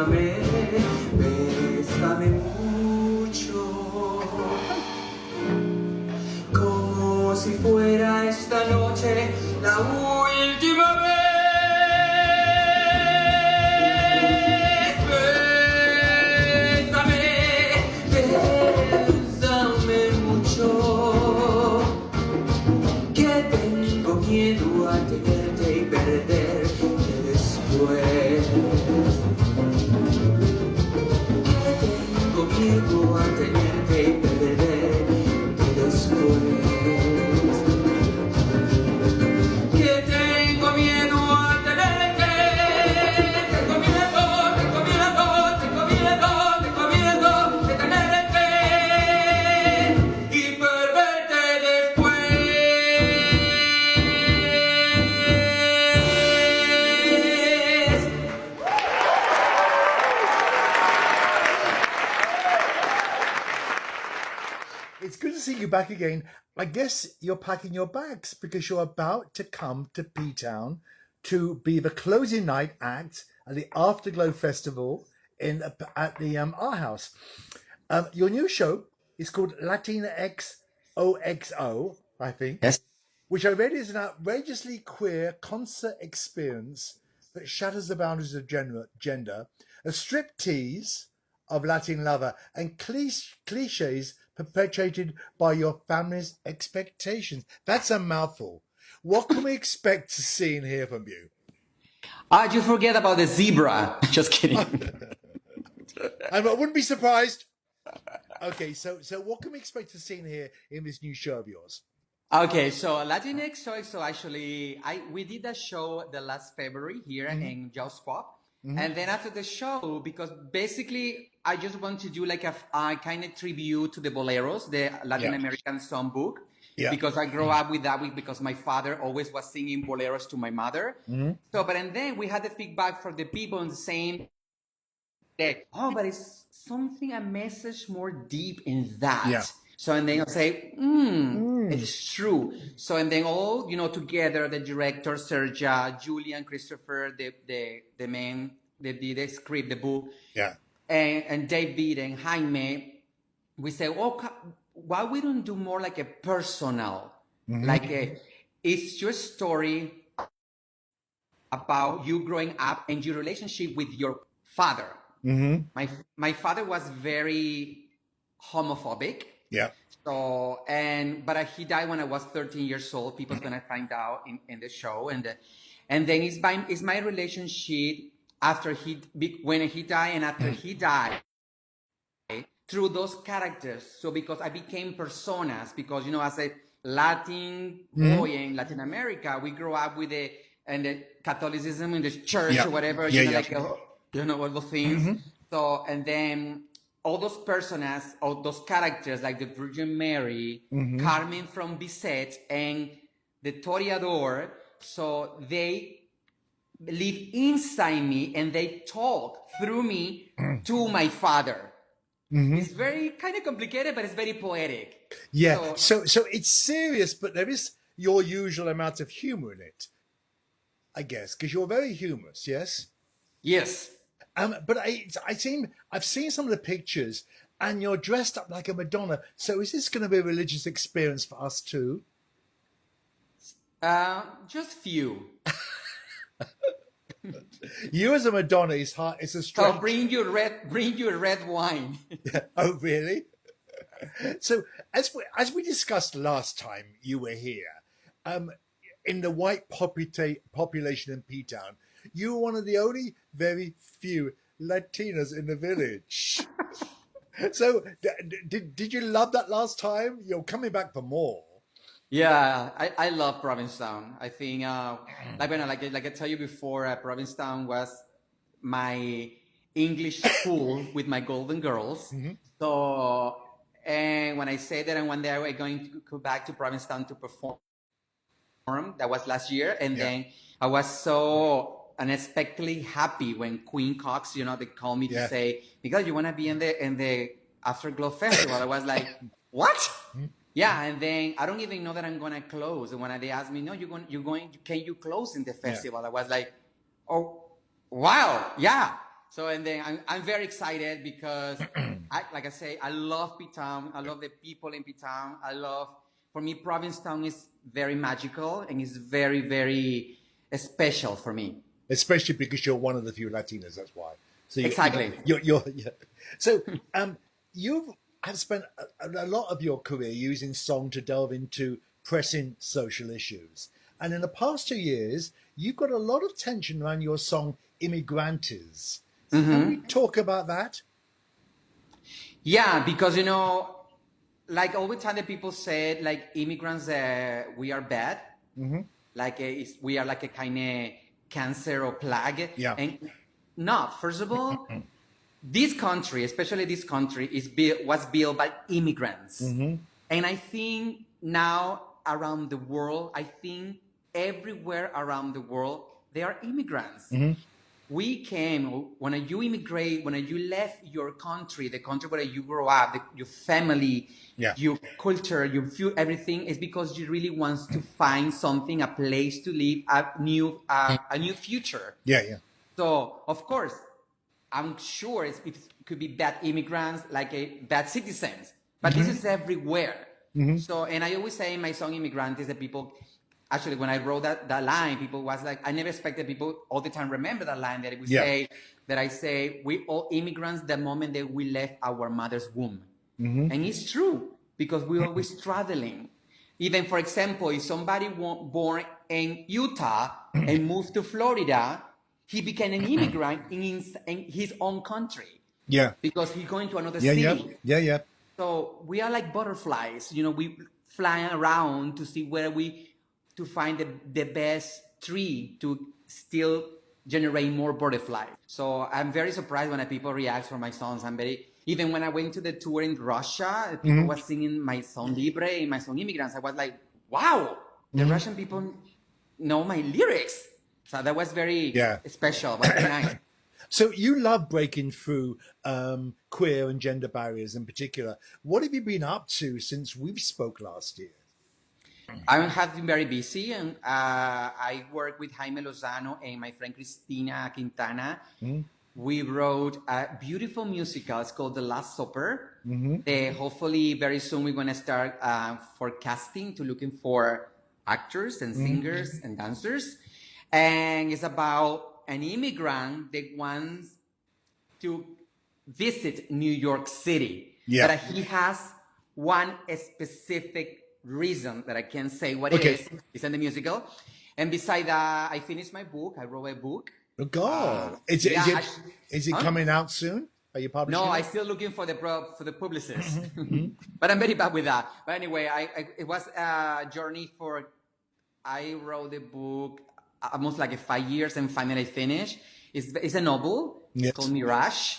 bésame, bésame mucho, como si fuera esta noche la última vez. Bésame mucho, que tengo miedo a tenerte y perderte después. Que tengo miedo a tenerte y perderte después. Que tengo miedo a tenerte. Tengo miedo, tengo miedo, tengo miedo, tengo miedo de tenerte y perderte después. It's good to see you back again. I guess you're packing your bags because you're about to come to P-Town to be the closing night act at the Afterglow Festival at the Art House. Your new show is called LatinXoxo, I think. Yes. Which I read is an outrageously queer concert experience that shatters the boundaries of gender, a striptease of Latin lover, and cliches perpetuated by your family's expectations. That's a mouthful. What can we expect to see and hear from you? You forget about the zebra. Just kidding. I wouldn't be surprised. Okay, so what can we expect to see and hear in this new show of yours? Okay, so LatinXoxo actually, we did a show the last February here in Jaws Pop. And then after the show, because basically I just want to do like a kind of tribute to the boleros, the Latin American songbook, because I grew up with that because my father always was singing boleros to my mother. So, and then we had the feedback from the people and saying that, oh, but it's something, a message more deep in that. Yeah. So, and then I'll say, it's true. So, and then all, together, the director, Sergia, Julian, Christopher, the men that did the script, the book, and David and Jaime, we say, why we don't do more like a personal, it's your story about you growing up and your relationship with your father. My father was very homophobic. Yeah. So, but he died when I was 13 years old. People's gonna find out in the show, and then it's my relationship when he died and after he died through those characters. So because I became personas, because as a Latin boy in Latin America, we grew up with the Catholicism in the church or whatever, all those things. So and then all those personas, all those characters like the Virgin Mary, Carmen from Sept, and the Toreador, so they live inside me and they talk through me to my father. It's very kind of complicated, but it's very poetic. Yeah. So it's serious, but there is your usual amount of humor in it, I guess, because you're very humorous. Yes. Yes. But I've seen some of the pictures, and you're dressed up like a Madonna. So is this going to be a religious experience for us too? Just few. You as a Madonna is hard. It's a strange. So bring your red wine. Oh, really? So as we discussed last time you were here, in the white population in P-Town, you were one of the only very few Latinas in the village. So did you love that last time? You're coming back for more. Yeah, I love Provincetown. I think, like I tell you before, Provincetown was my English school with my Golden Girls. So, and when I say that, and one day I'm going to go back to Provincetown to perform, that was last year, and then I was so unexpectedly happy when Queen Cox, they called me to say, Miguel, you want to be in the Afterglow Festival? I was like, what? Yeah, and then I don't even know that I'm gonna close. And when they asked me, no, can you close in the festival? I was like, oh, wow, yeah. So, and then I'm very excited because, like I say, I love P-Town. I love the people in P-Town. For me, Provincetown is very magical and it's very, very special for me. Especially because you're one of the few Latinas, that's why. So Exactly. yeah. So you have spent a lot of your career using song to delve into pressing social issues. And in the past 2 years, you've got a lot of tension around your song Immigrantes. Can we talk about that? Yeah, because, like all the time that people say, like immigrants, we are bad. Like we are like a kind of cancer or plague. Yeah. And not, first of all, this country, especially this country, was built by immigrants. And I think now around the world, I think everywhere around the world, there are immigrants. We came, when you immigrate, when you left your country, the country where you grew up, your family, your culture, your view, everything is because you really want to find something, a place to live, a new future. Yeah. So, of course, I'm sure it could be bad immigrants, like bad citizens, but this is everywhere. So, and I always say in my song Immigrantes that people, actually, when I wrote that line, people was like, I never expected people all the time remember that line that it would say, that I say, we all immigrants the moment that we left our mother's womb. And it's true, because we're always traveling. Even, for example, if somebody born in Utah and moved to Florida, he became an immigrant in his own country. Yeah. Because he's going to another city. Yeah. So we are like butterflies. We fly around to see to find the best tree to still generate more butterflies. So I'm very surprised when people react for my songs. Even when I went to the tour in Russia, people were singing my song Libre and my song Immigrants. I was like, wow, the Russian people know my lyrics. So that was very special. It was very nice. So you love breaking through queer and gender barriers in particular. What have you been up to since we spoke last year? I have been very busy, and I work with Jaime Lozano and my friend Cristina Quintana. We wrote a beautiful musical. It's called The Last Supper. Hopefully, very soon we're going to start forecasting to looking for actors and singers and dancers. And it's about an immigrant that wants to visit New York City. But he has one specific reason that I can't say what it is. It's in the musical. And beside that, I finished my book. I wrote a book. Oh, God. Is it coming out soon? Are you publishing it? I'm still looking for the publicist. But I'm very bad with that. But anyway, it was a journey I wrote the book almost like 5 years and finally finished. It's a novel. It's called Mirage.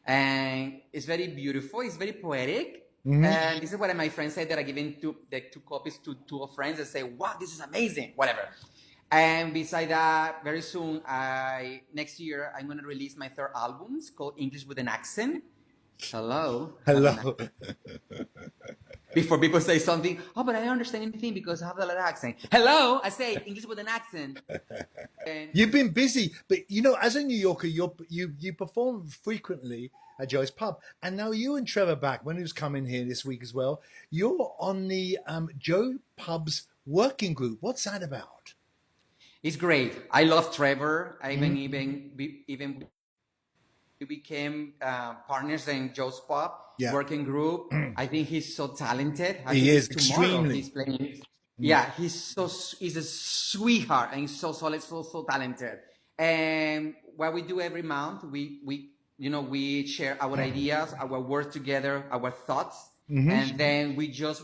And it's very beautiful. It's very poetic. And this is what my friend said, that I given two copies to two friends and say, wow, this is amazing, whatever. And beside that, very soon, next year, I'm going to release my third album. It's called English with an Accent. Hello. Before people say something, but I don't understand anything because I have a little accent. Hello, I say English with an accent. And you've been busy, but as a New Yorker, you perform frequently at Joe's Pub, and now you and Trevor Back, when he was coming here this week as well, you're on the Joe Pub's working group. What's that about? It's great. I love Trevor. I even we became partners in Joe's Pub working group. I think he's so talented. He is extremely. He's playing. Yeah, he's a sweetheart and he's so solid, so talented. And what we do every month, we share our ideas, our work together, our thoughts, and then we just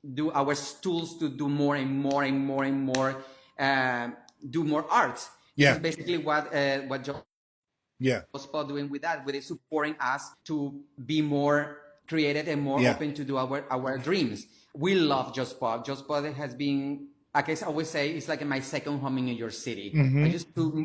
do our tools to do more and more and more and more, do more art. That's basically what Joe's doing with that, with supporting us to be more creative and more open to do our dreams. We love Just Pop. Just Pop has been, like I always say, it's like my second home in New York City.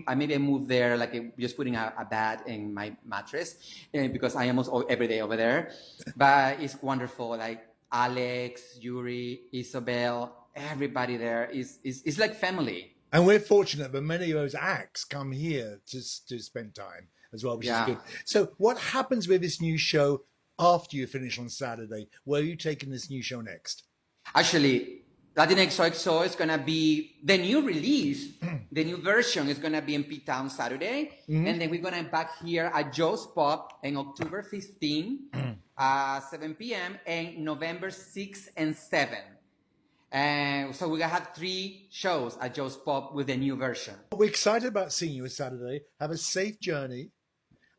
I maybe moved there, like just putting a bed in my mattress because I am almost every day over there. But it's wonderful. Like Alex, Yuri, Isabel, everybody there is like family. And we're fortunate that many of those acts come here to spend time as well, which is good. So what happens with this new show after you finish on Saturday? Where are you taking this new show next? Actually, LatinXoxo is going to be the new release, the new version is going to be in P-Town Saturday. And then we're going to back here at Joe's Pub on October 15, 7 p.m. and November 6 and 7. And so we're going to have 3 shows at Joe's Pub with the new version. We're excited about seeing you on Saturday. Have a safe journey.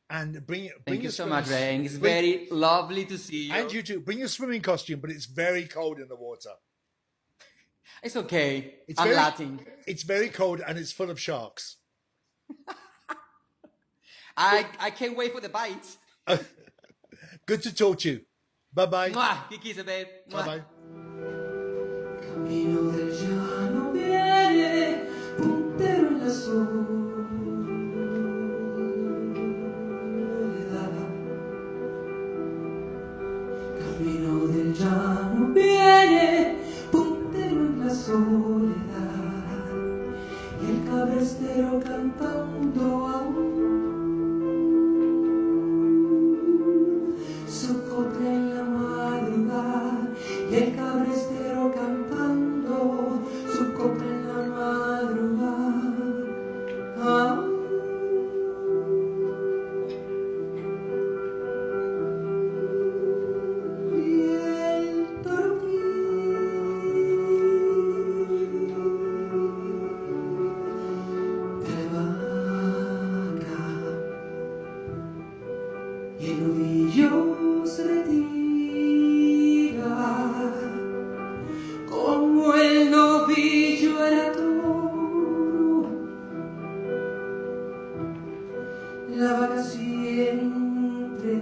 And bring Thank you so much, Ray. It's very lovely to see you. And you too. Bring your swimming costume, but it's very cold in the water. It's okay. I'm Latin. It's very cold and it's full of sharks. I can't wait for the bites. Good to talk to you. Bye-bye. Mwah. Kikisa, babe. Mwah. Bye-bye. Camino del llano viene, puntero en la soledad. Camino del llano viene, puntero en la soledad. Y el cabrestero cantando aún su copla en la madrugada. Y el cabrestero cantando su copla en la madrugada. Y el torquín de vaca y el ovillo se retira. Como el novillo era toro, la vaca siempre